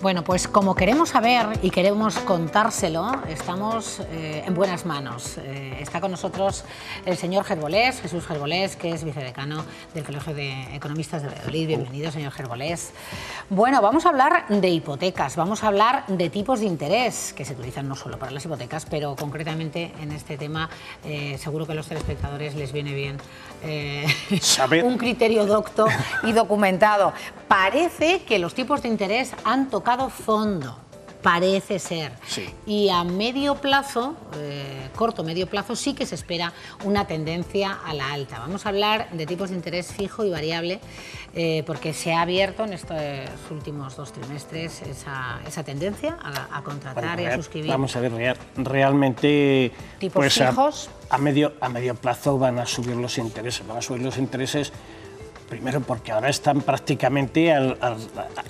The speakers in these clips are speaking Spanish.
Bueno, pues como queremos saber y queremos contárselo, estamos en buenas manos. Está con nosotros el señor Gerbolés, Jesús Gerbolés, que es vicedecano del Colegio de Economistas de Valladolid. Bienvenido, señor Gerbolés. Bueno, vamos a hablar de hipotecas, vamos a hablar de tipos de interés que se utilizan no solo para las hipotecas, pero concretamente en este tema seguro que a los telespectadores les viene bien un criterio docto y documentado. Parece que los tipos de interés han tocado fondo, parece ser. Sí. Y a medio plazo, corto-medio plazo, sí que se espera una tendencia a la alta. Vamos a hablar de tipos de interés fijo y variable, porque se ha abierto en estos últimos 2 trimestres esa tendencia a contratar y a suscribir. Vamos a ver, realmente tipos pues fijos. A medio plazo van a subir los intereses. Van a subir los intereses primero porque ahora están prácticamente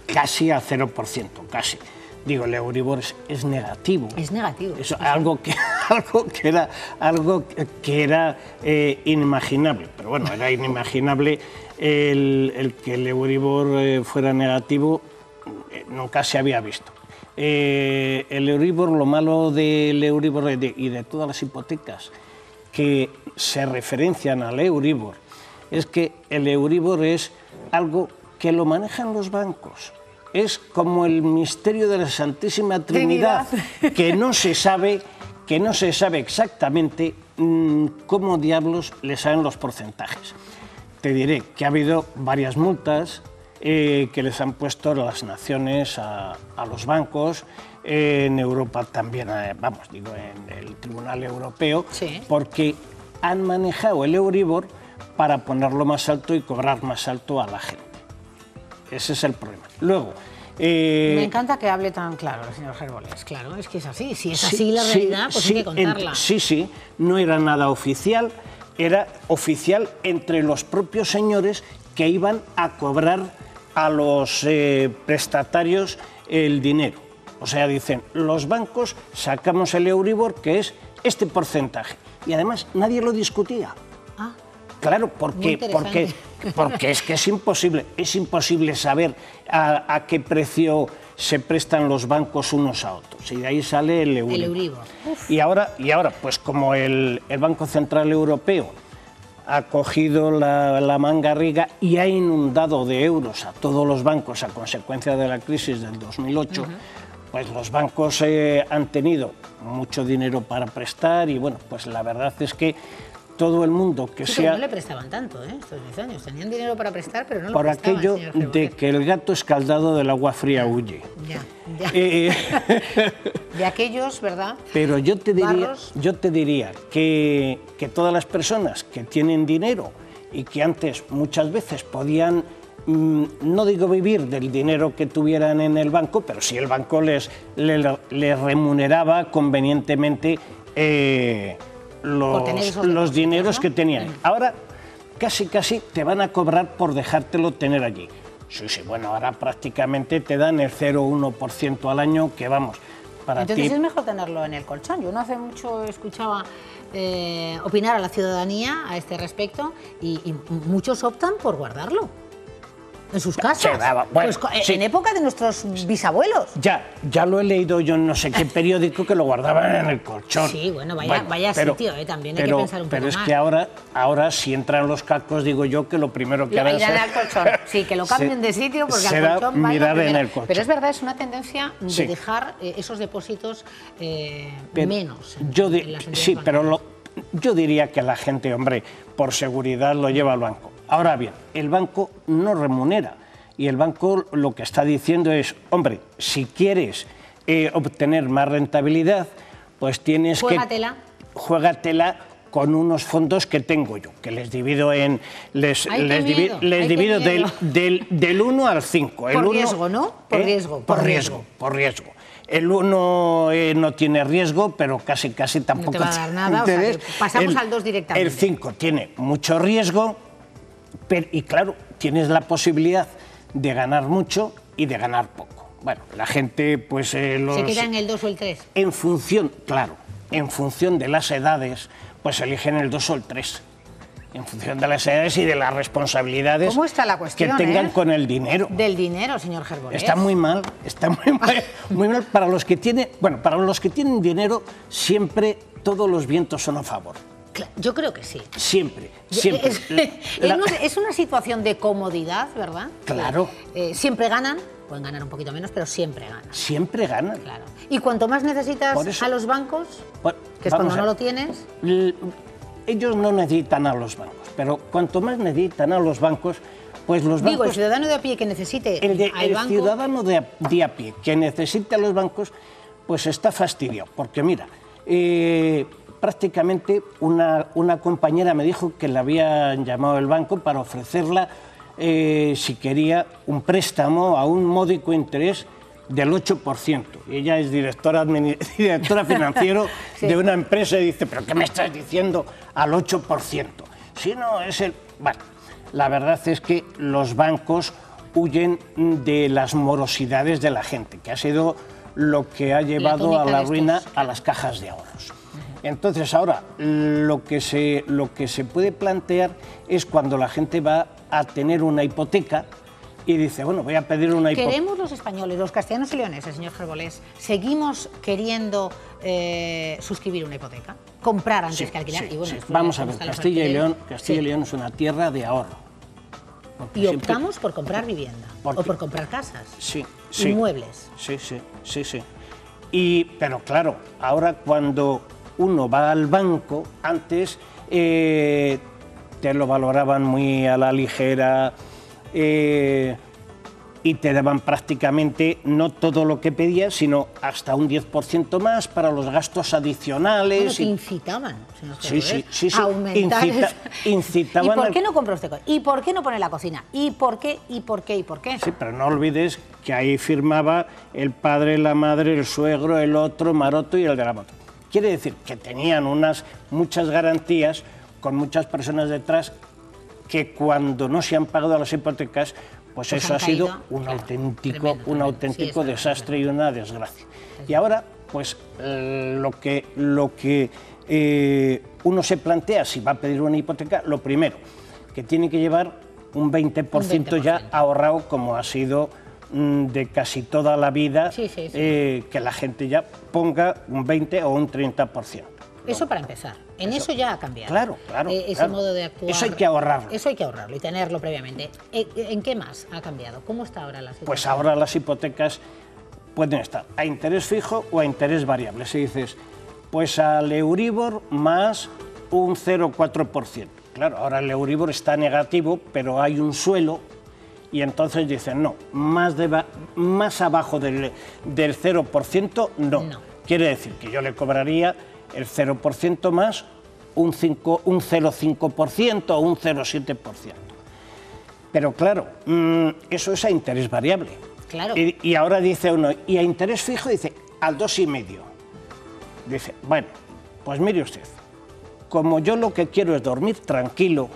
casi al 0%, casi. Digo, el Euribor es negativo. Es negativo. Eso, algo que era inimaginable. Pero bueno, era inimaginable el que el Euribor fuera negativo, nunca se había visto. El Euribor, lo malo del Euribor y de todas las hipotecas que se referencian al Euribor, es que el Euribor es algo que lo manejan los bancos. Es como el misterio de la Santísima Trinidad, que no se sabe exactamente cómo diablos le salen los porcentajes. Te diré que ha habido varias multas que les han puesto las naciones a los bancos, en Europa también, en el Tribunal Europeo, sí, porque han manejado el Euribor para ponerlo más alto y cobrar más alto a la gente. Ese es el problema. Luego, me encanta que hable tan claro el señor Gerbolés. Claro, es que es así. Si es así la realidad, pues hay que contarla. Sí, no era nada oficial, era oficial entre los propios señores que iban a cobrar a los prestatarios el dinero. O sea, dicen, los bancos sacamos el Euribor, que es este porcentaje. Y además nadie lo discutía. Ah, claro, porque es que es imposible saber a qué precio se prestan los bancos unos a otros. Y de ahí sale el Euribor. El Euribor. Y ahora, pues como el Banco Central Europeo ha cogido la mangarriga y ha inundado de euros a todos los bancos a consecuencia de la crisis del 2008, pues los bancos han tenido mucho dinero para prestar y bueno, pues la verdad es que todo el mundo que sí, sea... no le prestaban tanto, estos 10 años. Tenían dinero para prestar, pero no lo por prestaban, aquello señor de Gerbolés. que el gato escaldado del agua fría huye. Ya. De aquellos, ¿verdad? Pero yo te diría que todas las personas que tienen dinero y que antes muchas veces podían, no digo vivir del dinero que tuvieran en el banco, pero sí el banco les remuneraba convenientemente los dineros, ¿no?, que tenían. Ahora casi te van a cobrar por dejártelo tener allí. Sí, bueno, ahora prácticamente te dan el 0,1% al año, que vamos, para Entonces ti... es mejor tenerlo en el colchón. Yo no hace mucho escuchaba opinar a la ciudadanía a este respecto y muchos optan por guardarlo en sus casas, bueno, pues, en época de nuestros bisabuelos. Ya lo he leído yo en no sé qué periódico que lo guardaban en el colchón. Sí, bueno, vaya sitio, también hay que pensar un poco más. Pero es más. que ahora si entran los cacos, digo yo que lo primero que harán irán al colchón. Sí, que lo cambien de sitio porque al colchón mirar en el colchón. Pero es verdad, es una tendencia de dejar esos depósitos menos. Sí, pero yo diría que la gente, hombre, por seguridad lo lleva al banco. Ahora bien, el banco no remunera y el banco lo que está diciendo es, hombre, si quieres obtener más rentabilidad, pues tienes juégatela con unos fondos que tengo yo, que les divido les divido del 1 al 5. Por riesgo, ¿no? Por riesgo. El 1 no tiene riesgo, pero casi tampoco no te va a dar nada. O sea, que pasamos al 2 directamente. El 5 tiene mucho riesgo, y claro, tienes la posibilidad de ganar mucho y de ganar poco. Bueno, la gente pues... ¿Se queda en el 2 o el 3? En función de las edades, pues eligen el 2 o el 3. en función de las edades y de las responsabilidades ¿Cómo está la cuestión, que tengan con el dinero. Del dinero, señor Gerbolés. Está muy mal, muy mal para los que tienen, bueno, para los que tienen dinero siempre todos los vientos son a favor. Yo creo que sí. Siempre, siempre. Es una situación de comodidad, ¿verdad? Claro. Siempre ganan, pueden ganar un poquito menos, pero siempre ganan. Siempre ganan. Claro. Y cuanto más necesitas a los bancos, que es cuando no lo tienes... Ellos no necesitan a los bancos, pero cuanto más necesitan a los bancos, pues los bancos... Digo, el ciudadano de a pie que necesite al banco... El ciudadano de a pie que necesite a los bancos, pues está fastidiado, porque mira... prácticamente una compañera me dijo que le habían llamado el banco para ofrecerla, si quería, un préstamo a un módico interés del 8%. Y ella es directora financiera sí. de una empresa y dice, ¿pero qué me estás diciendo al 8%? Si no, es el... Bueno, la verdad es que los bancos huyen de las morosidades de la gente, que ha sido lo que ha llevado a la ruina a las cajas de ahorros. Entonces ahora lo que se puede plantear es cuando la gente va a tener una hipoteca y dice, bueno, voy a pedir una hipoteca. ¿Queremos los españoles, los castellanos y leoneses, señor Gerbolés, seguimos queriendo suscribir una hipoteca? Comprar antes que alquilar. Sí, y bueno, sí. Vamos a ver, Castilla y León es una tierra de ahorro. Y optamos por comprar vivienda o por comprar casas, inmuebles. Sí. Pero claro, ahora cuando uno va al banco, antes te lo valoraban muy a la ligera y te daban prácticamente no todo lo que pedías, sino hasta un 10% más para los gastos adicionales. Bueno, te incitaban, señor sí. a aumentar. Incitaban. ¿Y por qué no compra usted? ¿Y por qué no pone la cocina? ¿Y por qué? Sí, pero no olvides que ahí firmaba el padre, la madre, el suegro, el otro, maroto y el de la moto. Quiere decir que tenían muchas garantías con muchas personas detrás que cuando no se han pagado las hipotecas, pues eso ha sido un auténtico desastre y una desgracia. Y ahora, pues lo que uno se plantea si va a pedir una hipoteca, lo primero, que tiene que llevar un 20% ya ahorrado, como ha sido de casi toda la vida, que la gente ya ponga un 20 o un 30%. Eso para empezar. Eso ya ha cambiado. Claro. Ese modo de actuar. Eso hay que ahorrarlo. Eso hay que ahorrarlo y tenerlo previamente. ¿En qué más ha cambiado? ¿Cómo está ahora la situación? Pues ahora las hipotecas pueden estar a interés fijo o a interés variable. Si dices, pues al Euribor más un 0,4%. Claro, ahora el Euribor está negativo, pero hay un suelo. Y entonces dicen, no, más abajo del 0%, no. Quiere decir que yo le cobraría el 0% más un 0,5% o un 0,7%. Pero claro, eso es a interés variable. Claro. Y ahora dice uno, y a interés fijo dice, al 2,5%. Dice, bueno, pues mire usted, como yo lo que quiero es dormir tranquilo,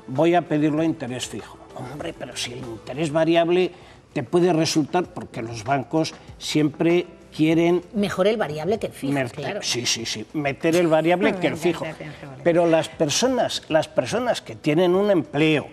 voy a pedirlo a interés fijo. Hombre, pero si el interés variable te puede resultar, porque los bancos siempre quieren... Mejor el variable que el fijo, claro. Sí, meter el variable que el fijo. Pero las personas que tienen un empleo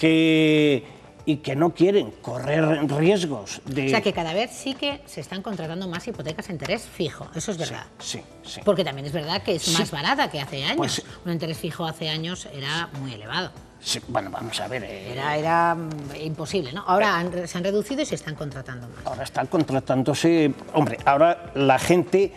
y que no quieren correr riesgos de... O sea, que cada vez sí que se están contratando más hipotecas a interés fijo, eso es verdad. Sí. Porque también es verdad que es más barata que hace años. Pues, un interés fijo hace años era muy elevado. Sí, bueno, vamos a ver. Era imposible, ¿no? Ahora se han reducido y se están contratando más. Ahora están contratándose... Hombre, ahora la gente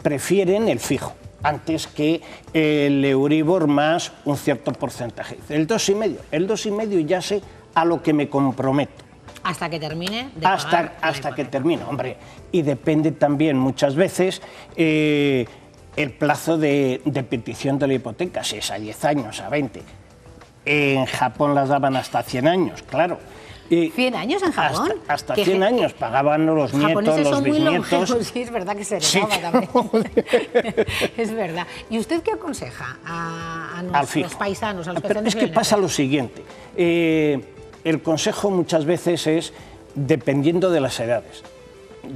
prefieren el fijo antes que el Euribor más un cierto porcentaje. El 2,5%. El 2,5% ya sé a lo que me comprometo. Hasta que termine de pagar hasta que termine, hombre. Y depende también muchas veces... el plazo de petición de la hipoteca, si es a 10 años, a 20. En Japón las daban hasta 100 años, claro. ¿100 años en Japón? Hasta 100 años, pagaban los nietos, los bisnietos. Sí, es verdad que se heredaba también. Es verdad. ¿Y usted qué aconseja a nuestros paisanos, a los Pero es que pasa lo siguiente. El consejo muchas veces es dependiendo de las edades.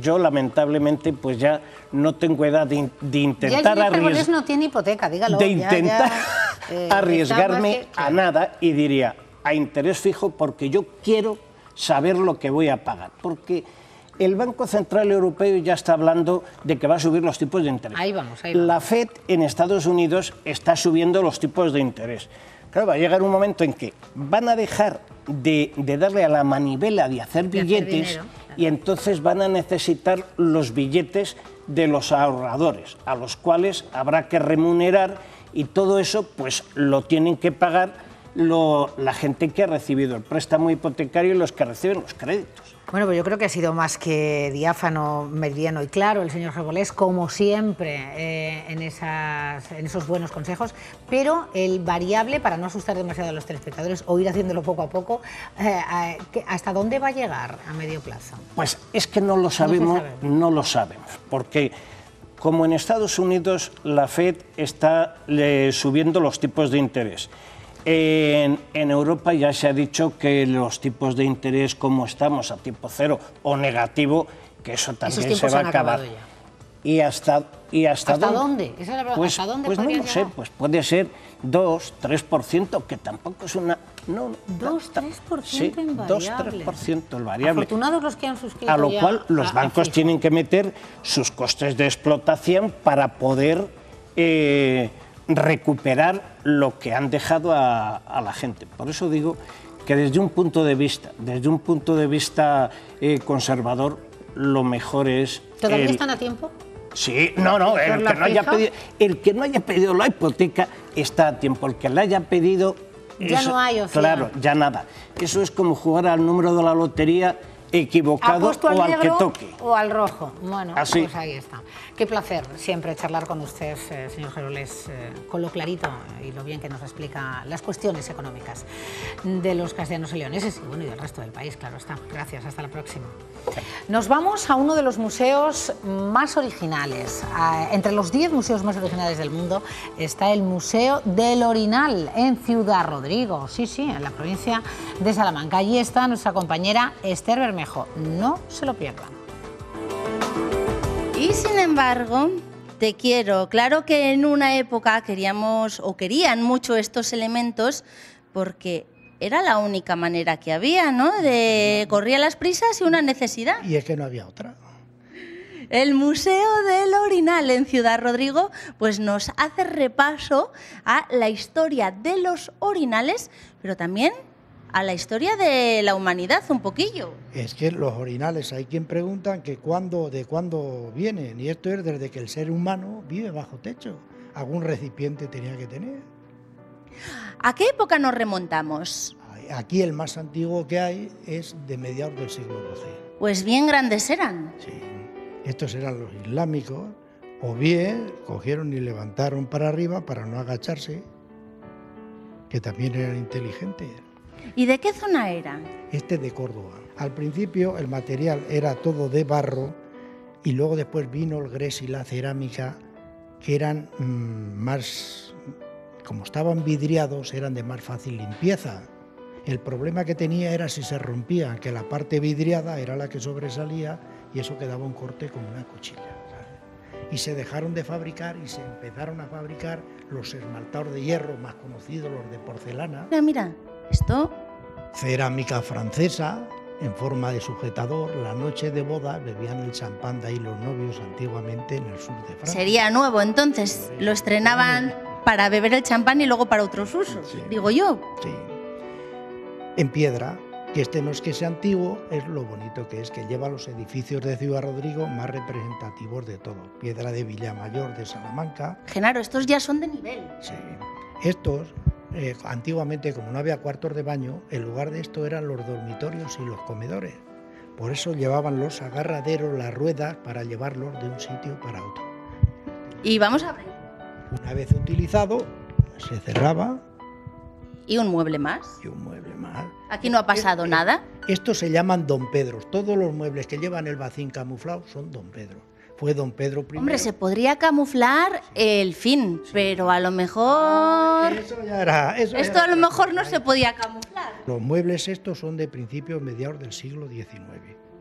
Yo, lamentablemente, pues ya no tengo edad de intentar arriesgar. Ya el no tiene hipoteca, dígalo. arriesgarme a nada y diría a interés fijo porque yo quiero saber lo que voy a pagar. Porque el Banco Central Europeo ya está hablando de que va a subir los tipos de interés. Ahí vamos. La FED en Estados Unidos está subiendo los tipos de interés. Claro, va a llegar un momento en que van a dejar de darle a la manivela de hacer billetes y entonces van a necesitar los billetes de los ahorradores, a los cuales habrá que remunerar y todo eso pues lo tienen que pagar la gente que ha recibido el préstamo hipotecario y los que reciben los créditos. Bueno, pues yo creo que ha sido más que diáfano, meridiano y claro el señor Gerbolés, como siempre, en esos buenos consejos, pero el variable, para no asustar demasiado a los telespectadores o ir haciéndolo poco a poco, ¿hasta dónde va a llegar a medio plazo? Pues es que no lo sabemos, porque como en Estados Unidos la FED está subiendo los tipos de interés. En Europa ya se ha dicho que los tipos de interés, como estamos a tipo cero o negativo, que eso también se va a acabar. ¿Y hasta dónde? Pues no lo sé, pues puede ser 2-3%, que tampoco es una... No, 2-3% sí, en variable. 2-3% el variable. Afortunados los que han suscrito. A lo cual los bancos tienen que meter sus costes de explotación para poder recuperar lo que han dejado a la gente. Por eso digo que desde un punto de vista conservador, lo mejor es... ¿Todavía están a tiempo? Sí, no, el que no haya pedido la hipoteca está a tiempo. El que la haya pedido... Ya no hay opción. Claro, ya nada. Eso es como jugar al número de la lotería equivocado o al que toque. O al rojo. Bueno, así. Pues ahí está. Qué placer siempre charlar con usted, señor Gerbolés, con lo clarito y lo bien que nos explica las cuestiones económicas de los castellanos y leoneses y, bueno, y del resto del país, claro está. Gracias, hasta la próxima. Nos vamos a uno de los museos más originales. Entre los 10 museos más originales del mundo está el Museo del Orinal en Ciudad Rodrigo, sí, en la provincia de Salamanca. Allí está nuestra compañera Esther Bermejo. No se lo pierdan. Y sin embargo, claro que en una época querían mucho estos elementos porque era la única manera que había, ¿no? Corría las prisas y una necesidad. Y es que no había otra. El Museo del Orinal en Ciudad Rodrigo pues nos hace repaso a la historia de los orinales, pero también a la historia de la humanidad un poquillo. Es que los orinales, hay quien preguntan que de cuándo vienen, y esto es desde que el ser humano vive bajo techo. Algún recipiente tenía que tener. ¿A qué época nos remontamos? Aquí el más antiguo que hay es de mediados del siglo XII. Pues bien grandes eran. Sí, estos eran los islámicos, o bien cogieron y levantaron para arriba para no agacharse, que también eran inteligentes. ¿Y de qué zona era? Este de Córdoba. Al principio el material era todo de barro y luego después vino el gres y la cerámica, que eran más, como estaban vidriados, eran de más fácil limpieza. El problema que tenía era si se rompía, que la parte vidriada era la que sobresalía y eso quedaba un corte como una cuchilla, ¿sabes? Y se dejaron de fabricar y se empezaron a fabricar los esmaltados de hierro, más conocidos los de porcelana. Mira, esto... Cerámica francesa, en forma de sujetador. La noche de boda bebían el champán de ahí los novios antiguamente en el sur de Francia. Sería nuevo, entonces. Lo estrenaban para beber el champán y luego para otros usos, sí. Digo yo. Sí. En piedra, que este no es que sea antiguo, es lo bonito que es, que lleva los edificios de Ciudad Rodrigo más representativos de todo. Piedra de Villamayor, de Salamanca. Genaro, estos ya son de nivel. Sí. Estos... antiguamente, como no había cuartos de baño, en lugar de esto eran los dormitorios y los comedores. Por eso llevaban los agarraderos, las ruedas, para llevarlos de un sitio para otro. Y vamos a ver. Una vez utilizado, se cerraba. ¿Y un mueble más? Y un mueble más. ¿Aquí no ha pasado nada? Estos se llaman Don Pedros. Todos los muebles que llevan el bacín camuflado son Don Pedro. Fue Don Pedro I. Hombre, se podría camuflar el fin, sí. Pero a lo mejor... Eso ya era... Esto a lo mejor no se podía camuflar. Los muebles estos son de principios, mediados del siglo XIX.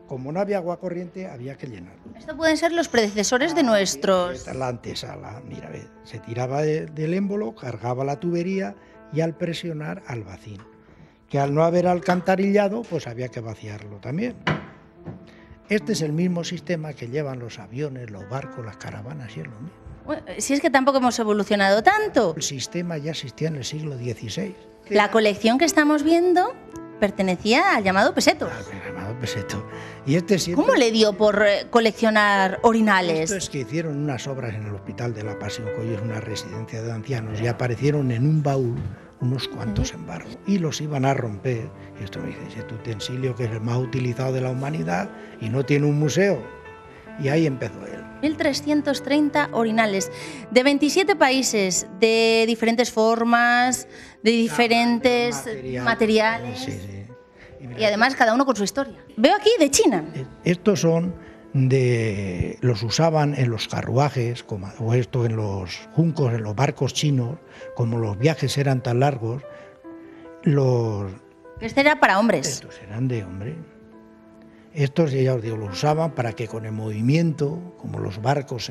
como no había agua corriente, había que llenarlo. Esto pueden ser los predecesores de nuestros... Esta es la antesala, mira, se tiraba del émbolo, cargaba la tubería y al presionar al vacío, que al no haber alcantarillado, pues había que vaciarlo también. Este es el mismo sistema que llevan los aviones, los barcos, las caravanas y es lo mismo. Bueno, si es que tampoco hemos evolucionado tanto. El sistema ya existía en el siglo XVI. La colección que estamos viendo pertenecía al llamado peseto. Al llamado peseto. Y este siempre... ¿Cómo le dio por coleccionar orinales? Esto es que hicieron unas obras en el Hospital de la Pasión, que hoy es una residencia de ancianos, y aparecieron en un baúl unos cuantos en barro y los iban a romper. Y esto me dice, este utensilio que es el más utilizado de la humanidad y no tiene un museo. Y ahí empezó él. 1.330 orinales de 27 países, de diferentes formas, de diferentes materiales. Sí, sí. Y además cada uno con su historia. Veo aquí de China. Estos son los usaban en los carruajes, o esto en los juncos, en los barcos chinos, como los viajes eran tan largos, Este era para hombres. Estos eran de hombre. Estos, ya os digo, los usaban para que con el movimiento, como los barcos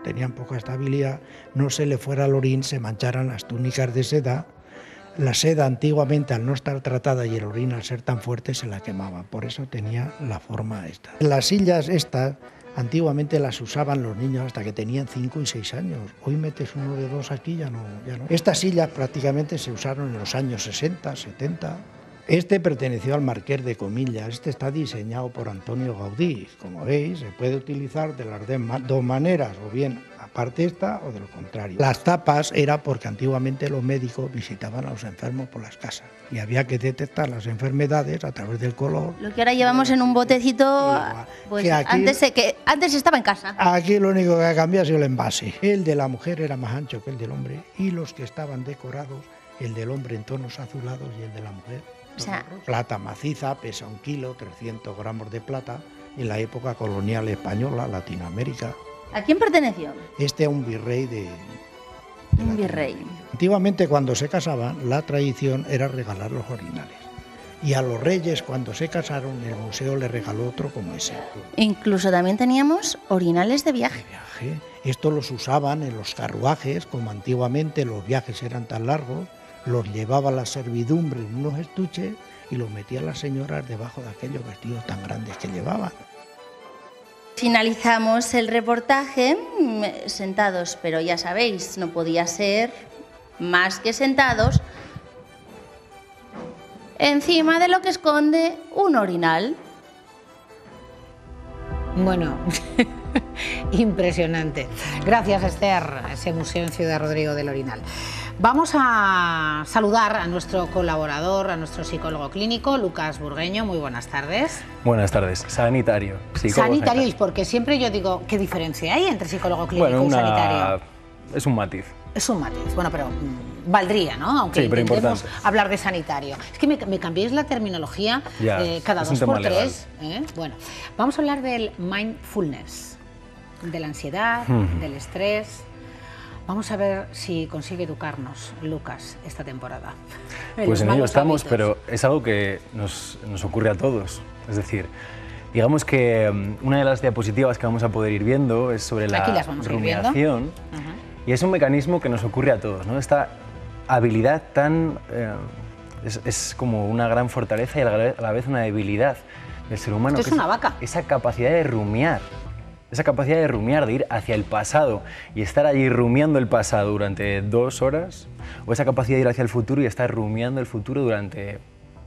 tenían poca estabilidad, no se le fuera al orín, se mancharan las túnicas de seda. La seda antiguamente, al no estar tratada y el orín al ser tan fuerte, se la quemaba. Por eso tenía la forma esta. Las sillas estas, antiguamente las usaban los niños hasta que tenían 5 y 6 años. Hoy metes uno de 2 aquí, ya no. Estas sillas prácticamente se usaron en los años 60, 70. Este perteneció al Marqués de Comillas. Este está diseñado por Antonio Gaudí. Como veis, se puede utilizar de las dos maneras, o bien aparte esta o de lo contrario. Las tapas era porque antiguamente los médicos visitaban a los enfermos por las casas y había que detectar las enfermedades a través del color. Lo que ahora llevamos en un botecito, pues que aquí, antes estaba en casa. Aquí lo único que ha cambiado ha sido el envase. El de la mujer era más ancho que el del hombre y los que estaban decorados, el del hombre en tonos azulados y el de la mujer. O sea, plata maciza, pesa 1 kilo, 300 gramos de plata, en la época colonial española, Latinoamérica. ¿A quién perteneció? Este es un virrey Un virrey. Antiguamente, cuando se casaban, la tradición era regalar los orinales. Y a los reyes, cuando se casaron, el museo le regaló otro como ese. Incluso también teníamos orinales de viaje. Estos los usaban en los carruajes, como antiguamente los viajes eran tan largos, los llevaba la servidumbre en unos estuches y los metían las señoras debajo de aquellos vestidos tan grandes que llevaban. Finalizamos el reportaje sentados, pero ya sabéis, no podía ser más que sentados encima de lo que esconde un orinal. Bueno, impresionante. Gracias, Esther, ese museo en Ciudad Rodrigo del Orinal. Vamos a saludar a nuestro colaborador, a nuestro psicólogo clínico, Lucas Burgueño. Muy buenas tardes. Buenas tardes. Sanitario. Sanitario, porque siempre yo digo, ¿qué diferencia hay entre psicólogo clínico y sanitario? Es un matiz. Es un matiz. Bueno, pero valdría, ¿no? Aunque sí, pero intentemos importante. hablar de sanitario. Es que me cambiéis la terminología cada 2 por 3. Bueno, vamos a hablar del mindfulness, de la ansiedad, del estrés. Vamos a ver si consigue educarnos, Lucas, esta temporada. Pues en ello estamos, pero es algo que nos ocurre a todos. Es decir, digamos que una de las diapositivas que vamos a poder ir viendo es sobre la rumiación. Y es un mecanismo que nos ocurre a todos, ¿no? Esta habilidad tan... es como una gran fortaleza y a la vez una debilidad del ser humano. Esto es una vaca. Esa capacidad de rumiar. Esa capacidad de rumiar, de ir hacia el pasado y estar allí rumiando el pasado durante 2 horas, o esa capacidad de ir hacia el futuro y estar rumiando el futuro durante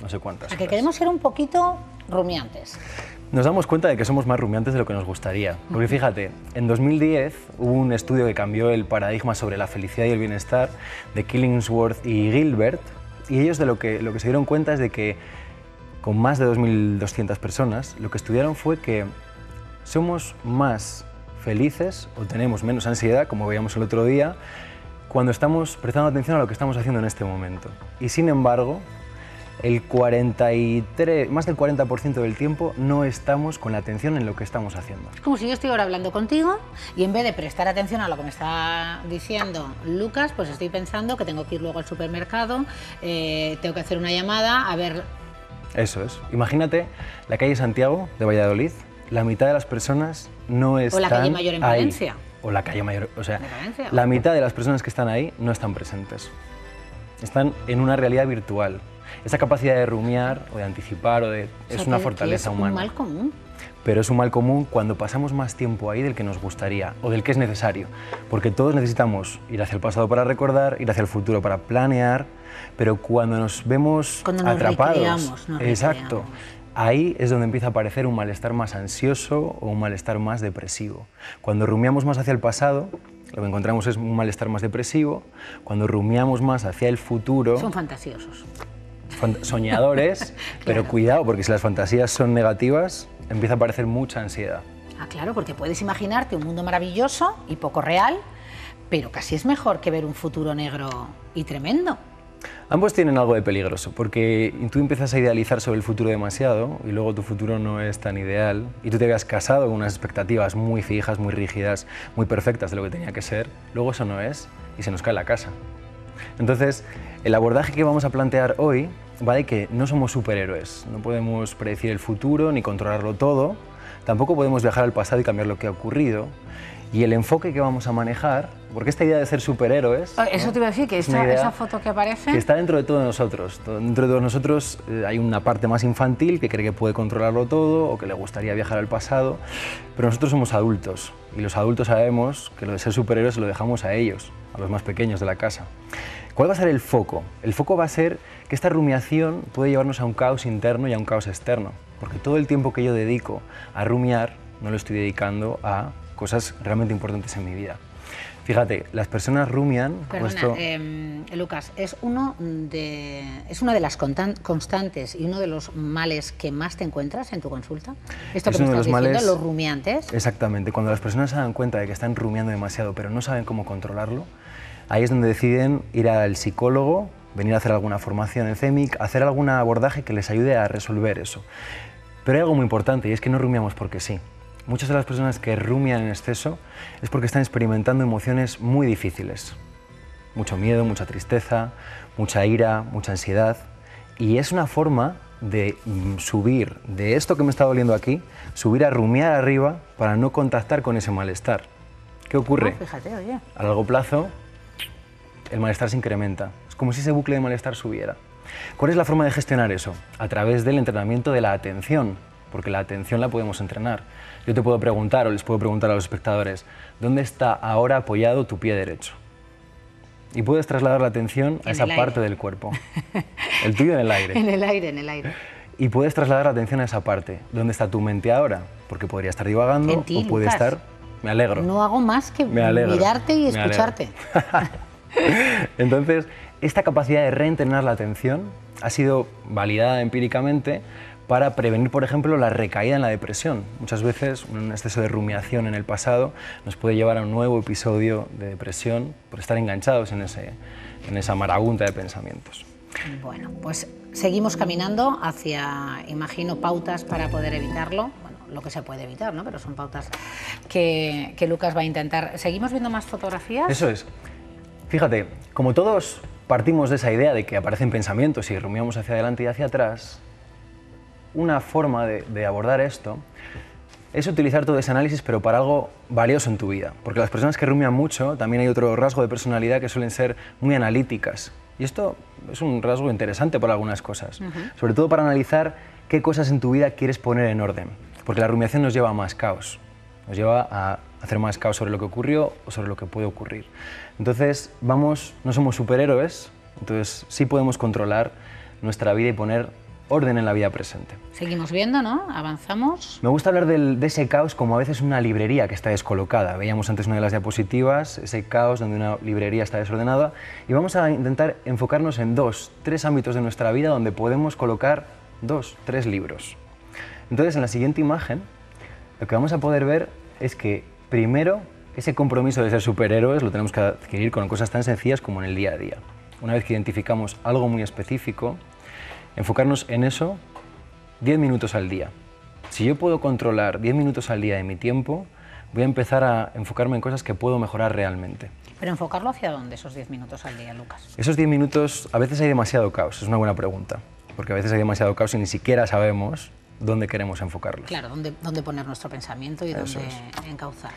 no sé cuántas horas. Que queremos ser un poquito rumiantes. Nos damos cuenta de que somos más rumiantes de lo que nos gustaría. Porque fíjate, en 2010 hubo un estudio que cambió el paradigma sobre la felicidad y el bienestar de Killingsworth y Gilbert, y ellos de lo que se dieron cuenta es de que con más de 2.200 personas, lo que estudiaron fue que somos más felices o tenemos menos ansiedad, como veíamos el otro día, cuando estamos prestando atención a lo que estamos haciendo en este momento. Y sin embargo, más del 40% del tiempo no estamos con la atención en lo que estamos haciendo. Es como si yo estoy ahora hablando contigo y en vez de prestar atención a lo que me está diciendo Lucas, pues estoy pensando que tengo que ir luego al supermercado, tengo que hacer una llamada, a ver Eso es. Imagínate la calle Santiago de Valladolid, la mitad de las personas no están ahí. O la calle Mayor en Valencia. O la calle Mayor, o sea, Valencia, la mitad de las personas que están ahí no están presentes. Están en una realidad virtual. Esa capacidad de rumiar o de anticipar es una fortaleza humana. Es un mal común. Pero es un mal común cuando pasamos más tiempo ahí del que nos gustaría o del que es necesario, porque todos necesitamos ir hacia el pasado para recordar, ir hacia el futuro para planear, pero cuando nos vemos atrapados, exacto, ahí es donde empieza a aparecer un malestar más ansioso o un malestar más depresivo. Cuando rumiamos más hacia el pasado, lo que encontramos es un malestar más depresivo. Cuando rumiamos más hacia el futuro, son fantasiosos, soñadores, pero cuidado, porque si las fantasías son negativas, empieza a aparecer mucha ansiedad. Ah, claro, porque puedes imaginarte un mundo maravilloso y poco real, pero casi es mejor que ver un futuro negro y tremendo. Ambos tienen algo de peligroso, porque tú empiezas a idealizar sobre el futuro demasiado y luego tu futuro no es tan ideal y tú te habías casado con unas expectativas muy fijas, muy rígidas, muy perfectas de lo que tenía que ser, luego eso no es y se nos cae la casa. Entonces, el abordaje que vamos a plantear hoy va de que no somos superhéroes, no podemos predecir el futuro ni controlarlo todo, tampoco podemos viajar al pasado y cambiar lo que ha ocurrido. Y el enfoque que vamos a manejar, porque esta idea de ser superhéroes... Eso, ¿no? Te iba a decir, que esa foto que aparece... Que está dentro de todos nosotros. Dentro de todos nosotros hay una parte más infantil que cree que puede controlarlo todo o que le gustaría viajar al pasado, pero nosotros somos adultos y los adultos sabemos que lo de ser superhéroes se lo dejamos a ellos, a los más pequeños de la casa. ¿Cuál va a ser el foco? El foco va a ser que esta rumiación puede llevarnos a un caos interno y a un caos externo, porque todo el tiempo que yo dedico a rumiar no lo estoy dedicando a cosas realmente importantes en mi vida. Fíjate, las personas rumian... Perdona, Lucas, es una de las constantes y uno de los males que más te encuentras en tu consulta. Esto que me estás diciendo, los rumiantes. Exactamente, cuando las personas se dan cuenta de que están rumiando demasiado pero no saben cómo controlarlo, ahí es donde deciden ir al psicólogo, venir a hacer alguna formación en CEMIC, hacer algún abordaje que les ayude a resolver eso. Pero hay algo muy importante y es que no rumiamos porque sí. Muchas de las personas que rumian en exceso es porque están experimentando emociones muy difíciles. Mucho miedo, mucha tristeza, mucha ira, mucha ansiedad. Y es una forma de subir de esto que me está doliendo aquí, subir a rumiar arriba para no contactar con ese malestar. ¿Qué ocurre? Fíjate, oye. A largo plazo, el malestar se incrementa. Es como si ese bucle de malestar subiera. ¿Cuál es la forma de gestionar eso? A través del entrenamiento de la atención, porque la atención la podemos entrenar. Yo te puedo preguntar, o les puedo preguntar a los espectadores, ¿dónde está ahora apoyado tu pie derecho? Y puedes trasladar la atención a esa parte del cuerpo. El tuyo en el aire. En el aire, en el aire. Y puedes trasladar la atención a esa parte. ¿Dónde está tu mente ahora? Porque podría estar divagando en ti, o puede Lucas. estar... Me alegro. No hago más que mirarte y escucharte. Entonces, esta capacidad de reentrenar la atención ha sido validada empíricamente para prevenir, por ejemplo, la recaída en la depresión. Muchas veces un exceso de rumiación en el pasado nos puede llevar a un nuevo episodio de depresión por estar enganchados en esa marabunta de pensamientos. Bueno, pues seguimos caminando hacia, imagino, pautas para poder evitarlo. Bueno, lo que se puede evitar, ¿no? Pero son pautas que Lucas va a intentar. ¿Seguimos viendo más fotografías? Eso es. Fíjate, como todos partimos de esa idea de que aparecen pensamientos y rumiamos hacia adelante y hacia atrás, una forma de abordar esto es utilizar todo ese análisis, pero para algo valioso en tu vida. Porque las personas que rumian mucho, también hay otro rasgo de personalidad que suelen ser muy analíticas. Y esto es un rasgo interesante para algunas cosas. Sobre todo para analizar qué cosas en tu vida quieres poner en orden. Porque la rumiación nos lleva a más caos. Nos lleva a hacer más caos sobre lo que ocurrió o sobre lo que puede ocurrir. Entonces, no somos superhéroes, entonces sí podemos controlar nuestra vida y poner orden en la vida presente. Seguimos viendo, ¿no? Avanzamos. Me gusta hablar de ese caos como a veces una librería que está descolocada. Veíamos antes una de las diapositivas, ese caos donde una librería está desordenada, y vamos a intentar enfocarnos en 2, 3 ámbitos de nuestra vida donde podemos colocar 2, 3 libros. Entonces, en la siguiente imagen, lo que vamos a poder ver es que, primero, ese compromiso de ser superhéroes lo tenemos que adquirir con cosas tan sencillas como en el día a día. Una vez que identificamos algo muy específico, enfocarnos en eso 10 minutos al día. Si yo puedo controlar 10 minutos al día de mi tiempo, voy a empezar a enfocarme en cosas que puedo mejorar realmente. ¿Pero enfocarlo hacia dónde, esos 10 minutos al día, Lucas? Esos 10 minutos, a veces hay demasiado caos, es una buena pregunta. porque a veces hay demasiado caos y ni siquiera sabemos dónde queremos enfocarlos. Claro, dónde poner nuestro pensamiento y dónde encauzar.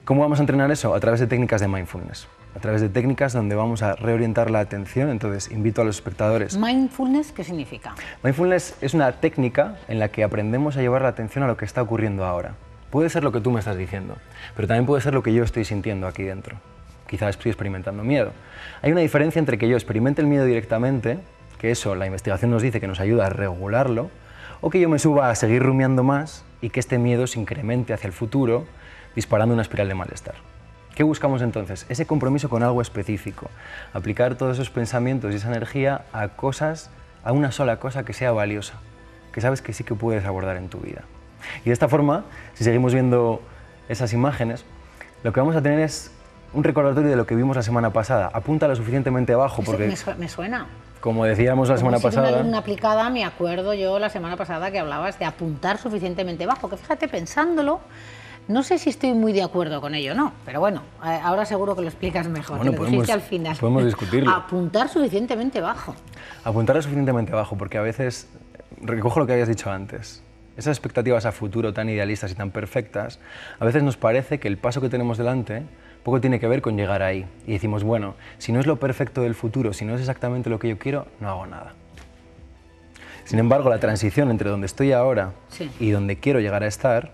¿Cómo vamos a entrenar eso? A través de técnicas de mindfulness, a través de técnicas donde vamos a reorientar la atención. Entonces, invito a los espectadores. ¿Mindfulness qué significa? Mindfulness es una técnica en la que aprendemos a llevar la atención a lo que está ocurriendo ahora. Puede ser lo que tú me estás diciendo, pero también puede ser lo que yo estoy sintiendo aquí dentro. Quizás estoy experimentando miedo. Hay una diferencia entre que yo experimente el miedo directamente, que eso la investigación nos dice que nos ayuda a regularlo, o que yo me suba a seguir rumiando más y que este miedo se incremente hacia el futuro, disparando una espiral de malestar. ¿Qué buscamos entonces? Ese compromiso con algo específico, aplicar todos esos pensamientos y esa energía a cosas, a una sola cosa que sea valiosa, que sabes que sí que puedes abordar en tu vida. Y de esta forma, si seguimos viendo esas imágenes, lo que vamos a tener es un recordatorio de lo que vimos la semana pasada. Apunta lo suficientemente bajo porque... Me suena. Como decíamos la semana pasada... Una alumna aplicada, me acuerdo yo la semana pasada que hablabas de apuntar suficientemente bajo, que fíjate, pensándolo, no sé si estoy muy de acuerdo con ello o no, pero bueno, ahora seguro que lo explicas mejor, bueno, que lo dijiste al final. Podemos discutirlo. Apuntar suficientemente bajo. Apuntar lo suficientemente bajo, porque a veces, recojo lo que habías dicho antes, esas expectativas a futuro tan idealistas y tan perfectas, a veces nos parece que el paso que tenemos delante poco tiene que ver con llegar ahí. Y decimos, bueno, si no es lo perfecto del futuro, si no es exactamente lo que yo quiero, no hago nada. Sin embargo, la transición entre donde estoy ahora y donde quiero llegar a estar,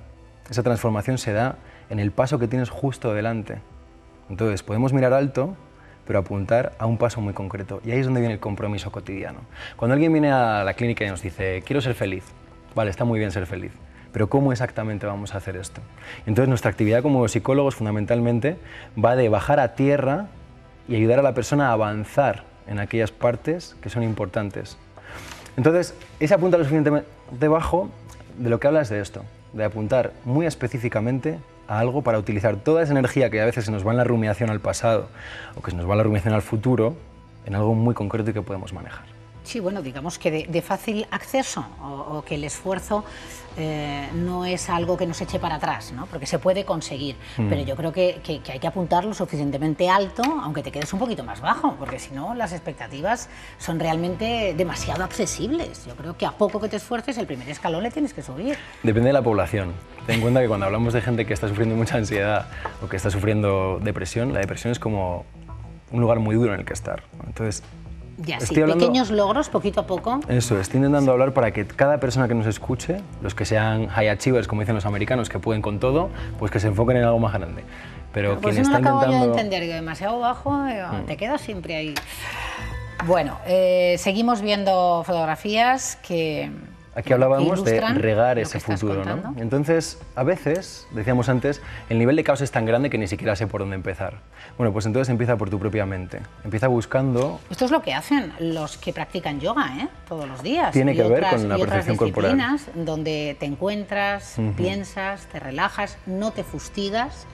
esa transformación se da en el paso que tienes justo delante. Entonces, podemos mirar alto, pero apuntar a un paso muy concreto. Y ahí es donde viene el compromiso cotidiano. Cuando alguien viene a la clínica y nos dice, quiero ser feliz, vale, está muy bien ser feliz, pero ¿cómo exactamente vamos a hacer esto? Entonces, nuestra actividad como psicólogos fundamentalmente va de bajar a tierra y ayudar a la persona a avanzar en aquellas partes que son importantes. Entonces, ese apuntar lo suficientemente bajo, de lo que habla es de esto, de apuntar muy específicamente a algo para utilizar toda esa energía que a veces se nos va en la rumiación al pasado o que se nos va en la rumiación al futuro en algo muy concreto y que podemos manejar. Sí, bueno, digamos que de fácil acceso o que el esfuerzo no es algo que nos eche para atrás, ¿no? Porque se puede conseguir, pero yo creo que hay que apuntar lo suficientemente alto, aunque te quedes un poquito más bajo, porque si no las expectativas son realmente demasiado accesibles. Yo creo que a poco que te esfuerces, el primer escalón le tienes que subir. Depende de la población. Ten en cuenta que cuando hablamos de gente que está sufriendo mucha ansiedad o que está sufriendo depresión, la depresión es como un lugar muy duro en el que estar. Entonces, ya sí, pequeños logros, poquito a poco. Eso, estoy intentando hablar para que cada persona que nos escuche, los que sean high achievers, como dicen los americanos, que pueden con todo, pues que se enfoquen en algo más grande. Pero pues quien no está acabo intentando... yo de entender, que demasiado bajo, te quedas siempre ahí. Bueno, seguimos viendo fotografías que... Aquí hablábamos de regar ese futuro, ¿no? Entonces, a veces, decíamos antes, el nivel de caos es tan grande que ni siquiera sé por dónde empezar. Bueno, pues entonces empieza por tu propia mente. Empieza buscando... Esto es lo que hacen los que practican yoga, ¿eh? Todos los días. Tiene que ver con la percepción corporal. Donde te encuentras, piensas, te relajas, no te fustigas,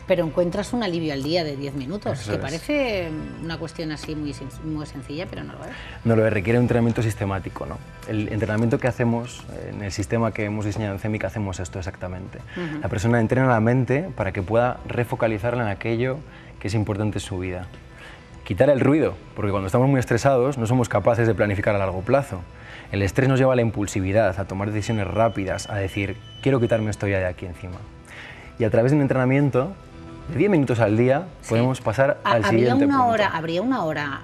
pero encuentras un alivio al día de 10 minutos, que parece una cuestión así muy sencilla, pero no lo es. No lo es, requiere un entrenamiento sistemático, ¿no? El entrenamiento que hacemos, en el sistema que hemos diseñado en CEMIC, hacemos esto exactamente. La persona entrena la mente para que pueda refocalizarla en aquello que es importante en su vida. Quitar el ruido, porque cuando estamos muy estresados no somos capaces de planificar a largo plazo. El estrés nos lleva a la impulsividad, a tomar decisiones rápidas, a decir, quiero quitarme esto ya de aquí encima. Y a través de un entrenamiento de 10 minutos al día podemos pasar al siguiente punto. ¿Habría una hora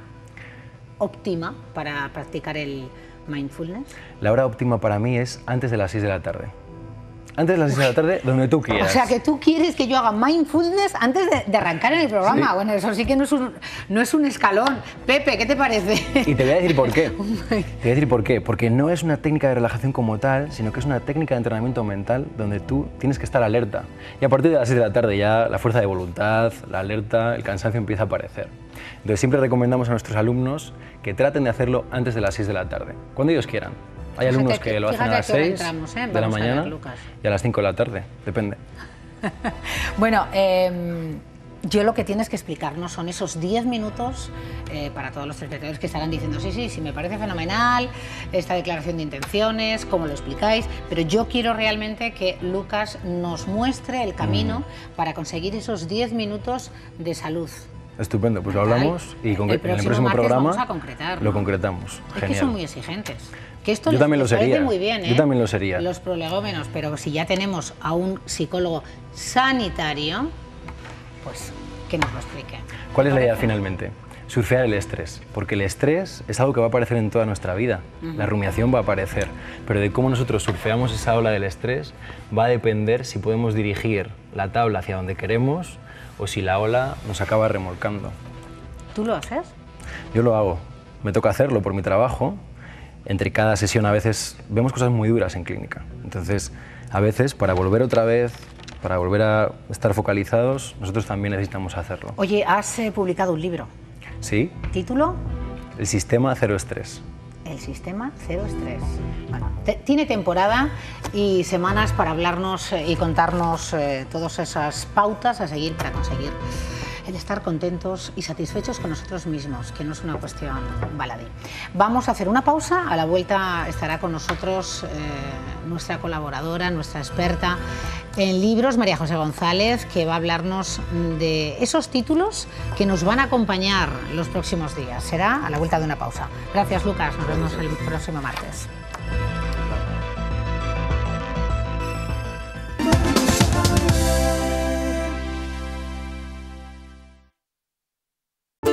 óptima para practicar el mindfulness? La hora óptima para mí es antes de las 6 de la tarde. Antes de las 6 de la tarde, donde tú quieras. O sea, que tú quieres que yo haga mindfulness antes de arrancar en el programa. Sí. Bueno, eso sí que no es un escalón. Pepe, ¿qué te parece? Y te voy a decir por qué. Te voy a decir por qué. Porque no es una técnica de relajación como tal, sino que es una técnica de entrenamiento mental donde tú tienes que estar alerta. Y a partir de las 6 de la tarde ya la fuerza de voluntad, la alerta, el cansancio empieza a aparecer. Entonces siempre recomendamos a nuestros alumnos que traten de hacerlo antes de las 6 de la tarde, cuando ellos quieran. Hay alumnos que lo hacen a las 6 de la mañana y a las 5 de la tarde, depende. Bueno, yo lo que tienes que explicarnos son esos 10 minutos para todos los espectadores que estarán diciendo sí, me parece fenomenal esta declaración de intenciones, cómo lo explicáis, pero yo quiero realmente que Lucas nos muestre el camino para conseguir esos 10 minutos de salud Estupendo, pues lo hablamos y en el próximo martes programa vamos a concretar, ¿no? lo concretamos. Es Genial. que son muy exigentes. Que esto Yo también lo parece sería. muy bien, ¿eh? Yo también lo sería. Los prolegómenos, pero si ya tenemos a un psicólogo sanitario, pues que nos lo explique. ¿Cuál es la idea finalmente? Surfear el estrés, porque el estrés es algo que va a aparecer en toda nuestra vida. La rumiación va a aparecer, pero de cómo nosotros surfeamos esa ola del estrés va a depender si podemos dirigir la tabla hacia donde queremos o si la ola nos acaba remolcando. ¿Tú lo haces? Yo lo hago, me toca hacerlo por mi trabajo. Entre cada sesión a veces vemos cosas muy duras en clínica, entonces a veces para volver otra vez, para volver a estar focalizados, nosotros también necesitamos hacerlo. Oye, has publicado un libro. ¿Sí? ¿Título? El sistema cero estrés. El sistema cero estrés. Bueno, tiene temporada y semanas para hablarnos y contarnos todas esas pautas a seguir para conseguir el estar contentos y satisfechos con nosotros mismos, que no es una cuestión baladí. Vamos a hacer una pausa, a la vuelta estará con nosotros nuestra colaboradora, nuestra experta en libros, María José González, que va a hablarnos de esos títulos que nos van a acompañar los próximos días. Será a la vuelta de una pausa. Gracias, Lucas, nos vemos el próximo martes.